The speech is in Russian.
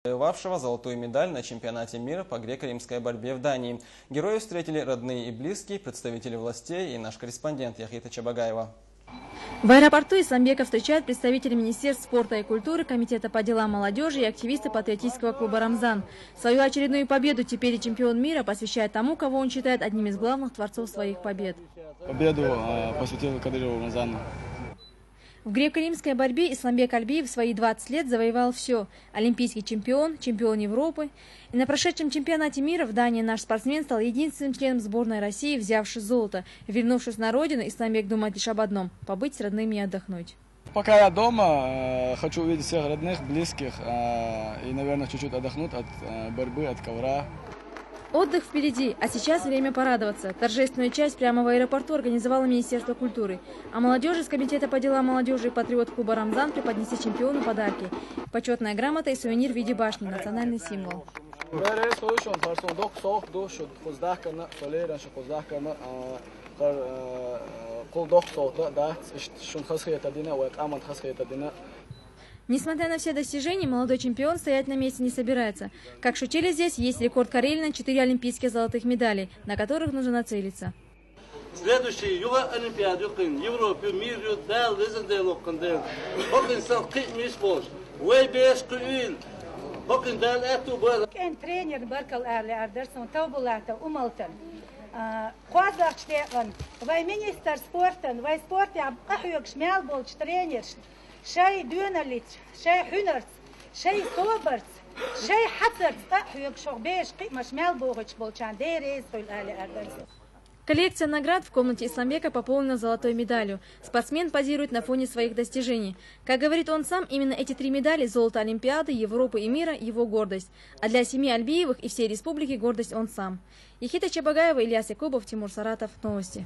завоевавшего золотую медаль на чемпионате мира по греко-римской борьбе в Дании. Героев встретили родные и близкие, представители властей и наш корреспондент Яхита Чабагаева. В аэропорту Исламбека встречают представители Министерства спорта и культуры, Комитета по делам молодежи и активисты патриотического клуба «Рамзан». Свою очередную победу теперь и чемпион мира посвящает тому, кого он считает одним из главных творцов своих побед. Победу посвятил Кадырову Рамзану. В греко-римской борьбе Исламбек Альбиев в свои 20 лет завоевал все. Олимпийский чемпион, чемпион Европы. И на прошедшем чемпионате мира в Дании наш спортсмен стал единственным членом сборной России, взявший золото. Вернувшись на родину, Исламбек думает лишь об одном – побыть с родными и отдохнуть. Пока я дома, хочу увидеть всех родных, близких и, наверное, чуть-чуть отдохнуть от борьбы, от ковра. Отдых впереди, а сейчас время порадоваться. Торжественную часть прямо в аэропорту организовало Министерство культуры. А молодежи с Комитета по делам молодежи и патриот клуба «Рамзан» преподнесли чемпиону подарки. Почетная грамота и сувенир в виде башни, национальный символ. Несмотря на все достижения, молодой чемпион стоять на месте не собирается. Как шутили здесь, есть рекорд Карелина – 4 олимпийских золотых медалей, на которых нужно нацелиться. Следующий Юга Олимпиада, Европе, мир, да, лезендел, окандел. Окан сал китмиш бош. Уэбеш куил. Окан дал эту бар. Кен тренер баркал арли ардерсон табулата умалтан. Quadrak steken. Wij minister sporten, wij sporten ahuyuk smelbolch trainers. شيء دوناليت شيء حنرت شيء صوبرت شيء حضرت أحيق شغبيش قيمة شمال بوغش болчан дерез той али ардерс. Коллекция наград в комнате Исламбека пополнена золотой медалью. Спортсмен позирует на фоне своих достижений. Как говорит он сам, именно эти 3 медали – золото Олимпиады, Европы и мира – его гордость. А для семьи Альбиевых и всей республики гордость он сам. Яхита Чабагаева, Ильяс Якубов, Тимур Саратов. Новости.